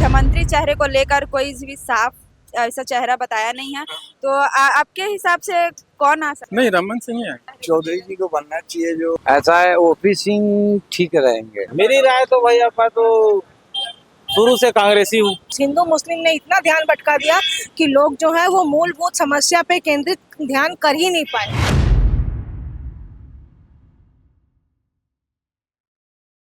मुख्यमंत्री चेहरे को लेकर कोई भी साफ ऐसा चेहरा बताया नहीं है। तो आपके हिसाब से कौन आ सकता है? नहीं, रमन सिंह ही है। चौधरी जी को बनना चाहिए। जो ऐसा है ओपी सिंह ठीक रहेंगे। मेरी राय तो भैया मैं तो शुरू से कांग्रेसी हूँ। हिंदू मुस्लिम ने इतना ध्यान भटका दिया कि लोग जो है वो मूलभूत समस्या पे केंद्रित ध्यान कर ही नहीं पाए।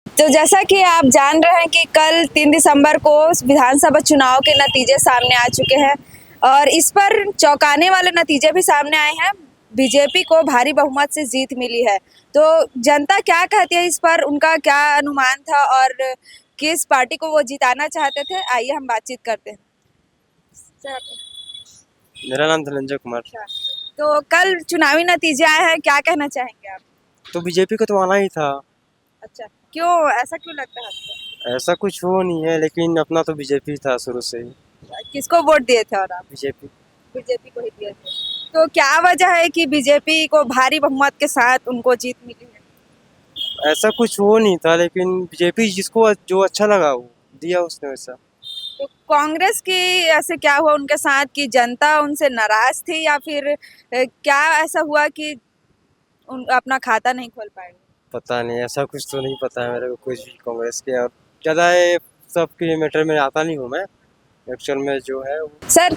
तो जैसा कि आप जान रहे हैं कि कल 3 दिसंबर को विधानसभा चुनाव के नतीजे सामने आ चुके हैं और इस पर चौंकाने वाले नतीजे भी सामने आए हैं। बीजेपी को भारी बहुमत से जीत मिली है। तो जनता क्या कहती है इस पर, उनका क्या अनुमान था और किस पार्टी को वो जिताना चाहते थे, आइए हम बातचीत करते हैं। मेरा नाम धनंजय कुमार। तो कल चुनावी नतीजे आए हैं, क्या कहना चाहेंगे आप? तो बीजेपी को तो आना ही था। अच्छा, क्यों, ऐसा क्यों लगता है आपको? ऐसा कुछ वो नहीं है, लेकिन अपना तो बीजेपी था शुरू से ही। किसको वोट दिए थे और आप? बीजेपी। बीजेपी को ही दिए थे। तो क्या वजह है कि बीजेपी को भारी बहुमत के साथ उनको जीत मिली है? ऐसा कुछ वो नहीं था, लेकिन बीजेपी जिसको जो अच्छा लगा वो दिया उसने वैसा। तो कांग्रेस की ऐसे क्या हुआ उनके साथ कि जनता उनसे नाराज थी या फिर क्या ऐसा हुआ कि अपना खाता नहीं खोल पाएंगे? पता नहीं, ऐसा कुछ तो नहीं पता है मेरे को कुछ भी कांग्रेस के। और ज़्यादा ये सब के मैटर में आता नहीं हूँ मैं, एक्चुअल में जो है सर,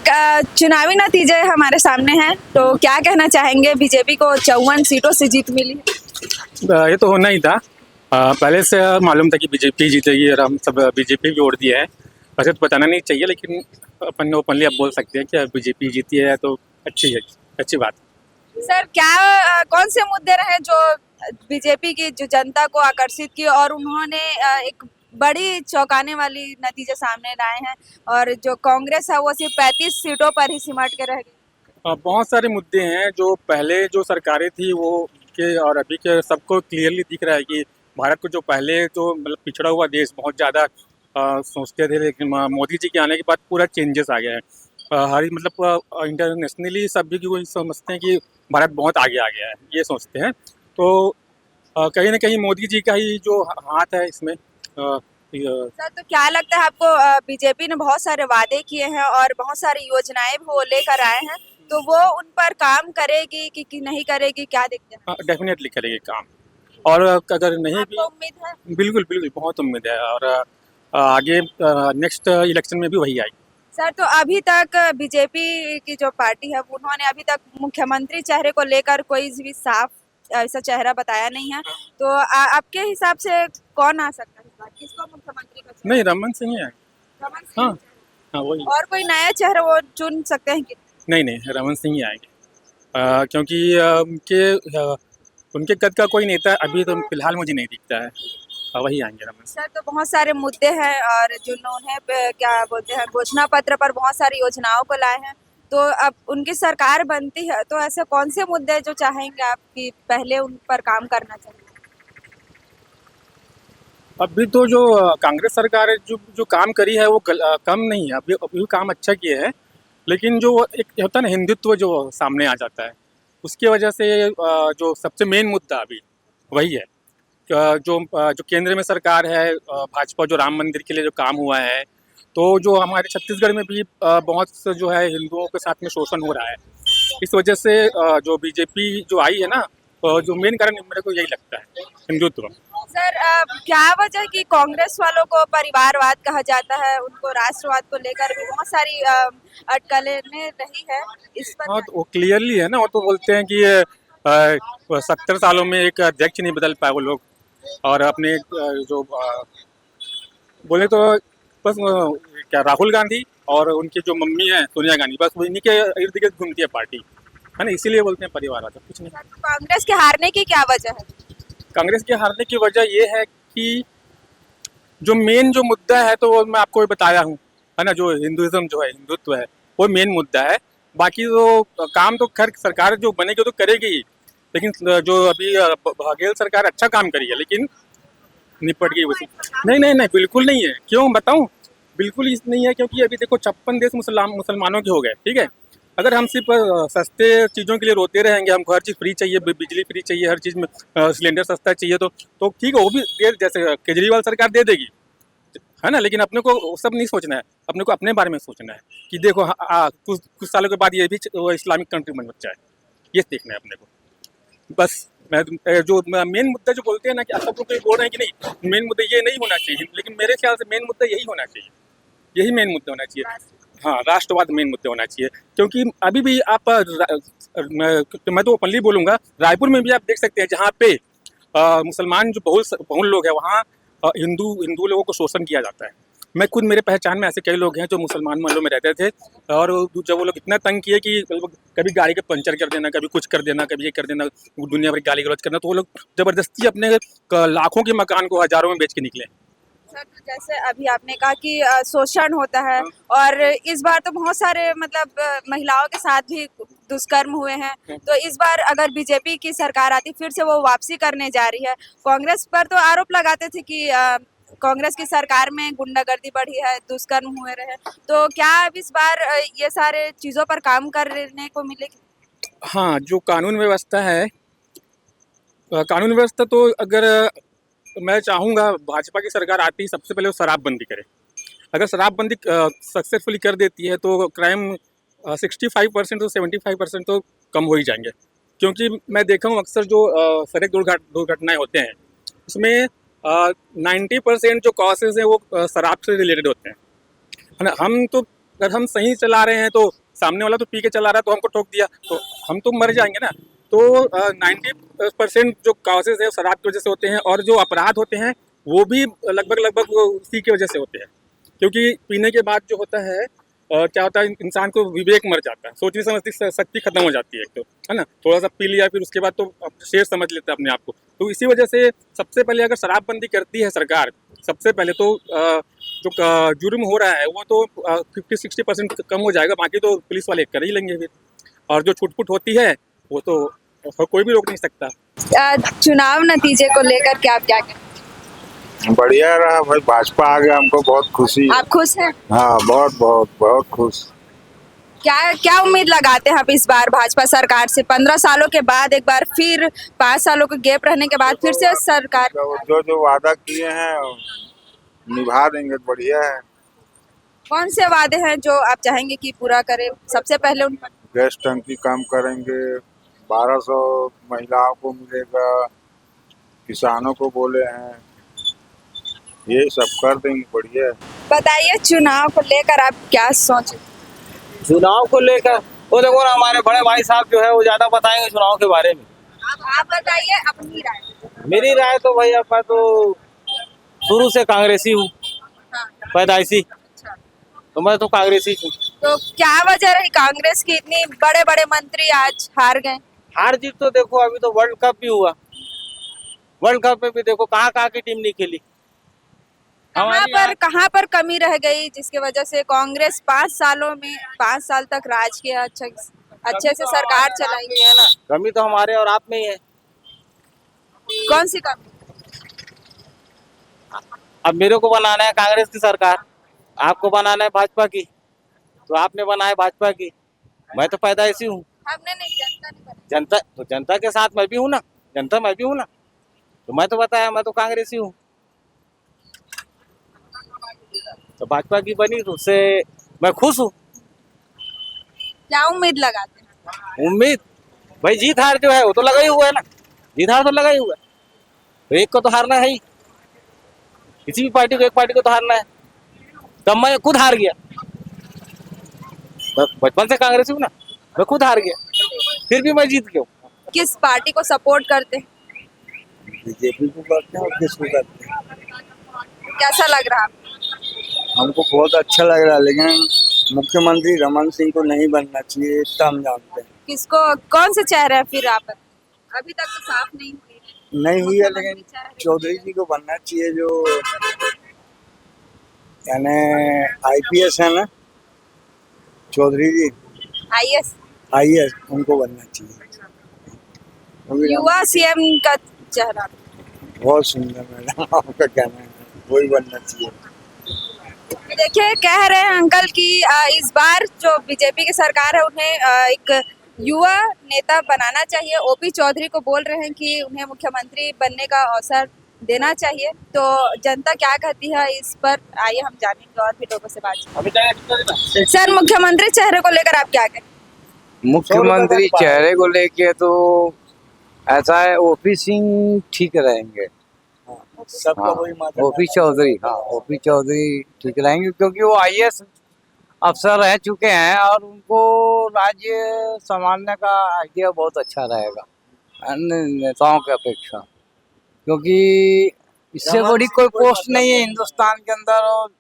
चुनावी नतीजे हमारे सामने हैं, तो क्या कहना चाहेंगे? बीजेपी को 54 सीटों से जीत मिली है। ये तो होना ही था। पहले से मालूम था कि बीजेपी जीतेगी और हम सब बीजेपी भी वोट दिए हैं। वैसे तो बताना नहीं चाहिए, लेकिन अपन ओपनली आप बोल सकते हैं कि बीजेपी जीती है तो अच्छी बात। सर, क्या कौन से मुद्दे रहे जो बीजेपी की जो जनता को आकर्षित की और उन्होंने एक बड़ी चौंकाने वाली नतीजे सामने लाए हैं और जो कांग्रेस है वो सिर्फ 35 सीटों पर ही सिमट के रह गई? बहुत सारे मुद्दे हैं जो पहले जो सरकारें थी वो के और अभी के सबको क्लियरली दिख रहा है कि भारत को जो पहले तो मतलब पिछड़ा हुआ देश बहुत ज़्यादा सोचते थे, लेकिन मोदी जी के आने के बाद पूरा चेंजेस आ गया है। हर मतलब इंटरनेशनली सभी को समझते हैं कि भारत बहुत आगे आ गया है, ये सोचते हैं। तो कहीं ना कहीं मोदी जी का ही जो हाथ है इसमें। सर, तो क्या लगता है आपको, बीजेपी ने बहुत सारे वादे किए हैं और बहुत सारी योजनाएं भी वो लेकर आए हैं, तो वो उन पर काम करेगी कि नहीं करेगी, क्या देखते हैं? डेफिनेटली करेगी काम, और अगर नहीं भी, उम्मीद है? बिल्कुल बिल्कुल बहुत उम्मीद है, और आगे नेक्स्ट इलेक्शन में भी वही आएगी। सर, तो अभी तक बीजेपी की जो पार्टी है उन्होंने अभी तक मुख्यमंत्री चेहरे को लेकर कोई भी साफ ऐसा चेहरा बताया नहीं है। तो आपके हिसाब से कौन आ सकता है इस बार? किसको मुख्यमंत्री का चेहरा? नहीं, रमन सिंह ही है। रमन सिंह? हाँ हाँ, वही। और कोई नया चेहरा वो चुन सकते हैं कि? नहीं, रमन सिंह ही आएंगे। क्योंकि उनके कद का कोई नेता अभी तो फिलहाल मुझे नहीं दिखता है। वही आएंगे रमन सिंह। सर, तो बहुत सारे मुद्दे हैं और जिन्होंने क्या बोलते हैं घोषणा पत्र पर बहुत सारी योजनाओं को लाए हैं, तो अब उनकी सरकार बनती है तो ऐसे कौन से मुद्दे जो चाहेंगे आप कि पहले उन पर काम करना चाहिए? अभी तो जो कांग्रेस सरकार है जो काम करी है वो कम नहीं है, अभी काम अच्छा किए है, लेकिन जो एक होता है ना हिंदुत्व जो सामने आ जाता है, उसकी वजह से जो सबसे मेन मुद्दा अभी वही है। जो केंद्र में सरकार है भाजपा, जो राम मंदिर के लिए जो काम हुआ है, तो जो हमारे छत्तीसगढ़ में भी बहुत से जो है हिंदुओं के साथ में शोषण हो रहा है। इस वजह से जो बीजेपी जो आई है ना, जो मेन कारण मेरे को यही लगता है, हिंदुत्व। सर, क्या वजह कि कांग्रेस वालों को परिवारवाद कहा जाता है, उनको राष्ट्रवाद को लेकर भी बहुत सारी अटकलें रही है इस पर? हाँ, तो वो क्लियरली है ना, वो तो बोलते हैं कि 70 सालों में एक अध्यक्ष नहीं बदल पाए वो लोग, और अपने जो बोले तो बस क्या राहुल गांधी और उनकी जो मम्मी है सोनिया गांधी, बस वो इन्हीं के इर्द गिर्द घूमती है पार्टी, है ना, इसीलिए बोलते हैं परिवारवाद, कुछ नहीं। कांग्रेस के हारने की क्या वजह है? कांग्रेस के हारने की वजह ये है कि जो मेन जो मुद्दा है तो वो मैं आपको बताया हूँ, है ना, जो हिंदुइज्म जो है, हिंदुत्व है, वो मेन मुद्दा है। बाकी तो काम तो खैर सरकार जो बनेगी तो करेगी ही, लेकिन जो अभी बघेल सरकार अच्छा काम करी है, लेकिन निपट गई उसी। नहीं, बिल्कुल नहीं है। क्यों बताऊं? बिल्कुल इस नहीं है, क्योंकि अभी देखो 56 देश मुसलमानों के हो गए, ठीक है। अगर हम सिर्फ सस्ते चीज़ों के लिए रोते रहेंगे, हमको हर चीज़ फ्री चाहिए, बिजली फ्री चाहिए, हर चीज़ में सिलेंडर सस्ता चाहिए, तो ठीक है, वो भी जैसे केजरीवाल सरकार दे देगी, है ना। लेकिन अपने को वो सब नहीं सोचना है, अपने को अपने बारे में सोचना है कि देखो कुछ सालों के बाद ये भी इस्लामिक कंट्री बन जाए, ये देखना है अपने को। बस जो मेन मुद्दा जो बोलते हैं ना कि सब लोग बोल रहे हैं कि नहीं मेन मुद्दा ये नहीं होना चाहिए, लेकिन मेरे ख्याल से मेन मुद्दा यही होना चाहिए, यही मेन मुद्दा होना चाहिए। हाँ, राष्ट्रवाद मेन मुद्दा होना चाहिए, क्योंकि अभी भी आप मैं तो ओपनली बोलूँगा, रायपुर में भी आप देख सकते हैं जहाँ पे मुसलमान जो बहुल लोग हैं वहाँ हिंदू लोगों को शोषण किया जाता है। मैं खुद मेरे पहचान में ऐसे कई लोग हैं जो मुसलमान महलों में रहते थे, और जब वो लोग इतना तंग किए कि कभी गाड़ी के पंचर कर देना, कभी कुछ कर देना, कभी ये कर देना, दुनिया भर गाली गलौज करना, तो वो लोग ज़बरदस्ती अपने लाखों के मकान को हज़ारों में बेच के निकले। सर, तो जैसे अभी आपने कहा कि शोषण होता है, और इस बार तो बहुत सारे मतलब महिलाओं के साथ भी दुष्कर्म हुए हैं, तो इस बार अगर बीजेपी की सरकार आती फिर से वो वापसी करने जा रही है। कांग्रेस पर तो आरोप लगाते थे कि कांग्रेस की सरकार में गुंडागर्दी बढ़ी है, दुष्कर्म हुए रहे, तो क्या अब इस बार ये सारे चीज़ों पर काम करने को मिलेगी? हाँ, जो कानून व्यवस्था है, कानून व्यवस्था तो अगर मैं चाहूँगा भाजपा की सरकार आती ही सबसे पहले वो शराबबंदी करे। अगर शराबबंदी सक्सेसफुली कर देती है तो क्राइम 65% तो 75% तो कम हो ही जाएंगे। क्योंकि मैं देखा हूँ अक्सर जो सड़क दुर्घटनाएं होते हैं उसमें 90% जो कॉजेज़ हैं वो शराब से रिलेटेड होते हैं, है ना। हम तो अगर हम सही चला रहे हैं तो सामने वाला तो पी के चला रहा है तो हमको ठोक दिया तो हम तो मर जाएंगे ना। तो 90% जो कॉजेज़ है शराब की वजह से होते हैं, और जो अपराध होते हैं वो भी लगभग उसी की वजह से होते हैं। क्योंकि पीने के बाद जो होता है क्या होता है, इंसान को विवेक मर जाता है, सोचने समझने की शक्ति खत्म हो जाती है एक तो, है ना। थोड़ा सा पी लिया फिर उसके बाद तो शेर समझ लेता है अपने आप को। तो इसी वजह से सबसे पहले अगर शराबबंदी करती है सरकार, सबसे पहले तो जो जुर्म हो रहा है वो तो 50-60% कम हो जाएगा, बाकी तो पुलिस वाले कर ही लेंगे फिर। और जो छुटपुट होती है वो तो कोई भी रोक नहीं सकता। चुनाव नतीजे को लेकर क्या आप क्या कहें? बढ़िया रहा भाई, भाजपा आ गया, हमको बहुत खुशी। आप खुश हैं? हाँ, बहुत बहुत बहुत खुश। क्या क्या उम्मीद लगाते हैं आप इस बार भाजपा सरकार से? 15 सालों के बाद एक बार फिर 5 सालों का गैप रहने के बाद फिर से सरकार। जो वादा किए हैं निभा देंगे, बढ़िया है। कौन से वादे हैं जो आप चाहेंगे कि पूरा करें? सबसे पहले उन पर गैस टंकी कम करेंगे, 1200 महिलाओं को मिलेगा, किसानों को बोले हैं, ये सब कर देंगे, बढ़िया है। बताइए, चुनाव को लेकर आप क्या सोचे? चुनाव को लेकर वो देखो ना, हमारे बड़े भाई साहब जो है वो ज्यादा बताएंगे चुनाव के बारे में। आप बताइए अपनी राय। मेरी राय तो भैया, मैं तो शुरू से कांग्रेसी हूँ, हाँ, पैदाइशी, अच्छा। तो मैं तो कांग्रेसी हूँ। तो क्या वजह रही कांग्रेस की इतनी बड़े बड़े मंत्री आज हार गए? हार जीत तो देखो, अभी तो वर्ल्ड कप भी हुआ, वर्ल्ड कप में भी देखो कहाँ की टीम नहीं खेली। कहाँ पर कमी रह गई जिसकी वजह से कांग्रेस 5 साल तक राज किया, अच्छे से सरकार चलाई है ना? कमी तो हमारे और आप में ही है। कौन सी कमी? अब मेरे को बनाना है कांग्रेस की सरकार, आपको बनाना है भाजपा की, तो आपने बनाया भाजपा की, मैं तो पैदाइशी हूँ। हमने नहीं, जनता ने बनाई। जनता तो जनता के साथ मैं भी हूँ ना, जनता मैं भी हूँ ना, तो मैं तो बताया मैं तो कांग्रेसी हूँ। तो भाजपा की बनी तो उससे मैं खुश हूँ। क्या उम्मीद लगाते हैं? उम्मीद भाई जीत हार जो है वो तो लगा ही हुआ है ना, जीत हार तो लगा ही हुआ है, तो एक को तो हारना है ही, किसी भी पार्टी को एक पार्टी को तो हारना है। तब मैं खुद हार गया, बचपन से कांग्रेसी हूँ ना, मैं खुद हार गया, फिर भी मैं जीत गया। किस पार्टी को सपोर्ट करते हैं? बीजेपी को करते हैं और किसको करते हैं। कैसा लग रहा है? हमको बहुत अच्छा लग रहा है, लेकिन मुख्यमंत्री रमन सिंह को नहीं बनना चाहिए, इतना हम जानते हैं। किसको, कौन से चेहरे हैं फिर आप? अभी तक तो साफ नहीं हुई है, लेकिन चौधरी जी को बनना चाहिए, जो यानी IPS है ना, चौधरी जी IAS, उनको बनना चाहिए। युवा CM का चेहरा बहुत सुंदर मैडम, आपका कहना है, वही बनना चाहिए। देखिए, कह रहे हैं अंकल कि इस बार जो बीजेपी की सरकार है उन्हें एक युवा नेता बनाना चाहिए। OP चौधरी को बोल रहे हैं कि उन्हें मुख्यमंत्री बनने का अवसर देना चाहिए। तो जनता क्या कहती है इस पर, आइए हम जानेंगे और भी लोगों से बात। सर, मुख्यमंत्री चेहरे को लेकर आप क्या कहें? मुख्यमंत्री चेहरे को लेके तो ऐसा है, ओपी सिंह ठीक रहेंगे। सबका वही मत है। ओपी चौधरी, हाँ ओपी चौधरी ठीक रहेंगे क्योंकि वो आईएएस अफसर रह चुके हैं और उनको राज्य संभालने का आइडिया बहुत अच्छा रहेगा अन्य नेताओं की अपेक्षा, क्योंकि इससे बड़ी कोई पोस्ट नहीं है हिंदुस्तान के अंदर। और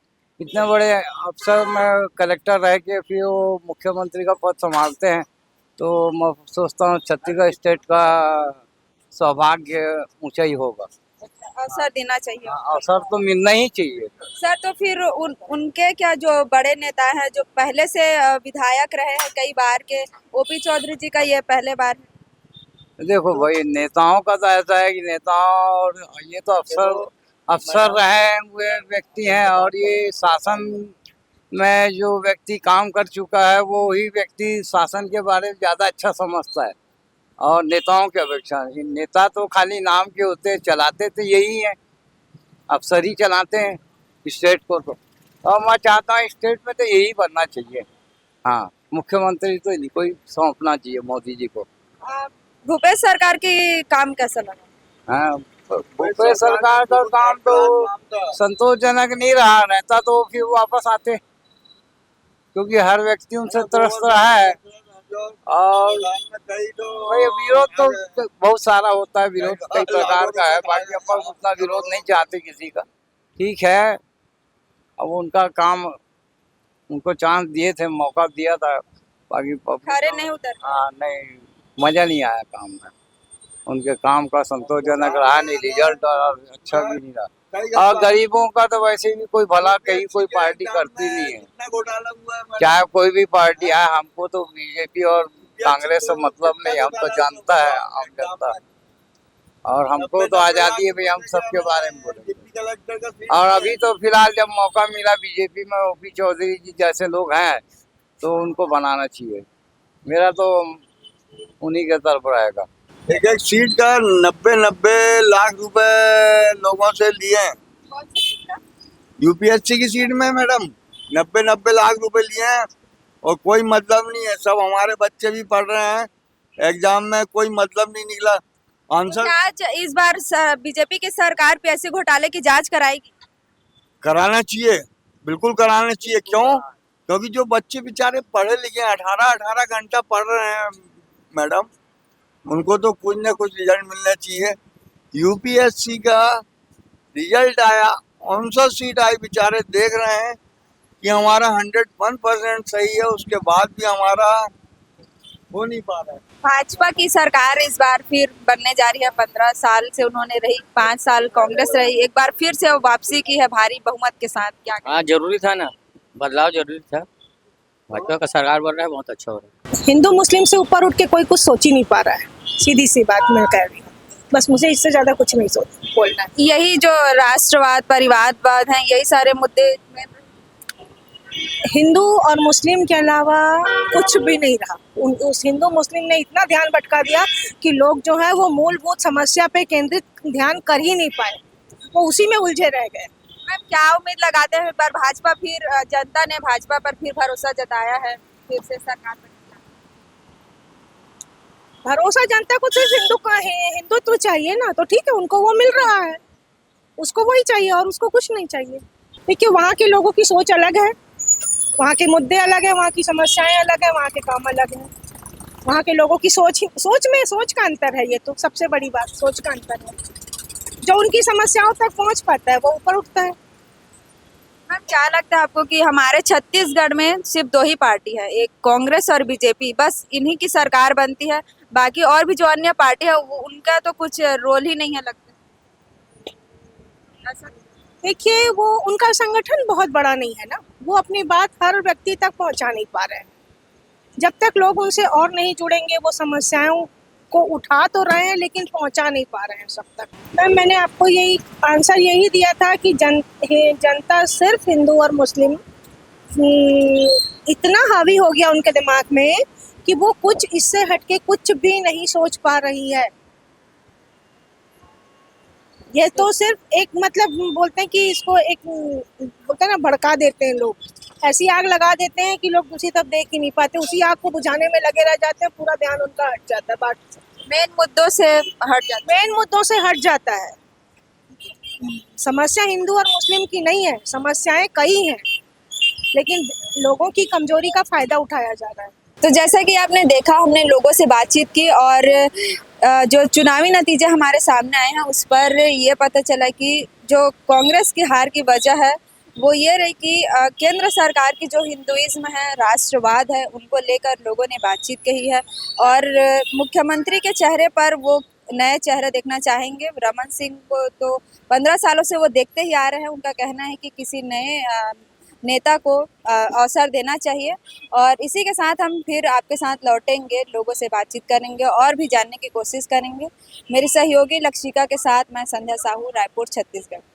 इतने बड़े अफसर में कलेक्टर रह के फिर वो मुख्यमंत्री का पद संभालते हैं, तो मैं सोचता हूँ छत्तीसगढ़ स्टेट का सौभाग्य ऊंचा ही होगा। अवसर देना चाहिए। अवसर तो मिलना ही चाहिए। सर, तो फिर उनके क्या जो बड़े नेता हैं जो पहले से विधायक रहे हैं कई बार के, ओपी चौधरी जी का ये पहले बार है। देखो भाई, नेताओं का तो ऐसा है कि नेताओं और ये तो अफसर रहे हुए व्यक्ति हैं, और ये शासन में जो व्यक्ति काम कर चुका है वो ही व्यक्ति शासन के बारे में ज़्यादा अच्छा समझता है। और नेताओं की अपेक्षा नेता तो खाली नाम के होते हैं, चलाते तो यही है, अफसर ही चलाते हैं स्टेट को। तो और मैं चाहता हूँ स्टेट में तो यही बनना चाहिए। हाँ, मुख्यमंत्री तो इन्हीं को ही सौंपना चाहिए, मोदी जी को। भूपेश सरकार की काम कैसा लगा? हाँ, भूपेश सरकार का काम तो संतोषजनक नहीं रहा, रहता तो फिर वापस आते, क्योंकि हर व्यक्ति उनसे त्रस्त रहा है। और भाई विरोध तो बहुत सारा होता है, विरोध कई प्रकार का है, बाकी अपन उतना विरोध नहीं चाहते किसी का। ठीक है, अब उनका काम, उनको चांस दिए थे, मौका दिया था, बाकी खरे नहीं उतर। हाँ नहीं, मजा नहीं आया काम में। उनके काम का संतोषजनक रहा नहीं, रिजल्ट और अच्छा भी नहीं रहा। और गरीबों का तो वैसे भी कोई भला कहीं कोई पार्टी करती नहीं है, चाहे कोई भी पार्टी आए। हमको तो बीजेपी और कांग्रेस से मतलब नहीं, हम तो जानता है आम जनता, और हमको तो आजादी है भाई, हम सबके बारे में बोलेंगे। और अभी तो फिलहाल जब मौका मिला बीजेपी में ओपी चौधरी जी जैसे लोग हैं, तो उनको बनाना चाहिए। मेरा तो उन्हीं के तरफ रहेगा। एक एक सीट का 90-90 लाख रुपए लोगों से लिए हैं। कौन सी सीट का? यूपीएससी की सीट में मैडम 90-90 लाख रुपए लिए हैं, और कोई मतलब नहीं है। सब हमारे बच्चे भी पढ़ रहे हैं, एग्जाम में कोई मतलब नहीं निकला आंसर। क्या इस बार बीजेपी की सरकार पैसे घोटाले की जांच कराएगी? कराना चाहिए, बिल्कुल कराना चाहिए। क्यों? क्योंकि जो बच्चे बेचारे पढ़े लिखे 18-18 घंटा पढ़ रहे हैं मैडम, उनको तो कुछ न कुछ रिजल्ट मिलना चाहिए। यूपीएससी का रिजल्ट आया, 59 सीट आई, बेचारे देख रहे हैं कि हमारा 101% सही है, उसके बाद भी हमारा हो नहीं पा रहा है। भाजपा की सरकार इस बार फिर बनने जा रही है। 15 साल से उन्होंने रही, 5 साल कांग्रेस रही, एक बार फिर से वो वापसी की है भारी बहुमत के साथ। क्या हाँ, जरूरी था ना, बदलाव जरूरी था। भाजपा का सरकार बन रहा है, बहुत अच्छा हो रहा है। हिंदू मुस्लिम से ऊपर उठ के कोई कुछ सोच ही नहीं पा रहा है, सीधी सी बात मैं कह रही हूँ। बस मुझे इससे ज्यादा कुछ नहीं बोलना है। यही जो राष्ट्रवाद, परिवारवाद हैं, यही सारे मुद्दे में हिंदू और मुस्लिम के अलावा कुछ भी नहीं रहा। उस हिंदू मुस्लिम ने इतना ध्यान भटका दिया कि लोग जो है वो मूलभूत समस्या पे केंद्रित ध्यान कर ही नहीं पाए, वो उसी में उलझे रह गए। मैम, क्या उम्मीद लगाते हैं इस बार भाजपा, फिर जनता ने भाजपा पर फिर भरोसा जताया है, फिर से सरकार पर? भरोसा जनता को सिर्फ हिंदुत्व चाहिए ना, तो ठीक है, उनको वो मिल रहा है, उसको वही चाहिए और उसको कुछ नहीं चाहिए। देखिए, वहाँ के लोगों की सोच अलग है, वहाँ के मुद्दे अलग है, वहाँ की समस्याएं अलग है, वहाँ के काम अलग है। वहाँ के लोगों की सोच का अंतर है। ये तो सबसे बड़ी बात, सोच का अंतर है। जो उनकी समस्याओं तक पहुँच पाता है वो ऊपर उठता है। मैम, क्या लगता है आपको कि हमारे छत्तीसगढ़ में सिर्फ 2 ही पार्टी है, एक कांग्रेस और बीजेपी, बस इन्हीं की सरकार बनती है, बाकी और भी जो अन्य पार्टी है उनका तो कुछ रोल ही नहीं है लगता? ऐसा? देखिए, वो उनका संगठन बहुत बड़ा नहीं है ना, वो अपनी बात हर व्यक्ति तक पहुंचा नहीं पा रहे हैं। जब तक लोग उनसे और नहीं जुड़ेंगे, वो समस्याओं को उठा तो रहे हैं लेकिन पहुंचा नहीं पा रहे हैं सब तक। मैंने आपको यही आंसर यही दिया था कि जनता सिर्फ हिंदू और मुस्लिम इतना हावी हो गया उनके दिमाग में कि वो कुछ इससे हटके कुछ भी नहीं सोच पा रही है। ये तो सिर्फ एक मतलब बोलते हैं कि इसको एक बोलते हैं ना भड़का देते हैं लोग, ऐसी आग लगा देते हैं कि लोग दूसरी तरफ देख ही नहीं पाते, उसी आग को बुझाने में लगे रह जाते हैं, पूरा ध्यान उनका हट जाता है बात से। मेन मुद्दों से हट जाते मेन मुद्दों से हट जाता है। समस्या हिंदू और मुस्लिम की नहीं है, समस्याएं कई हैं, लेकिन लोगों की कमजोरी का फायदा उठाया जा रहा है। तो जैसा कि आपने देखा, हमने लोगों से बातचीत की और जो चुनावी नतीजे हमारे सामने आए हैं उस पर ये पता चला कि जो कांग्रेस की हार की वजह है वो ये रही कि केंद्र सरकार की जो हिंदुइज्म है, राष्ट्रवाद है, उनको लेकर लोगों ने बातचीत कही है और मुख्यमंत्री के चेहरे पर वो नए चेहरे देखना चाहेंगे। रमन सिंह को तो 15 सालों से वो देखते ही आ रहे हैं। उनका कहना है कि किसी नए नेता को अवसर देना चाहिए और इसी के साथ हम फिर आपके साथ लौटेंगे, लोगों से बातचीत करेंगे और भी जानने की कोशिश करेंगे। मेरी सहयोगी लक्षिका के साथ मैं संध्या साहू, रायपुर, छत्तीसगढ़।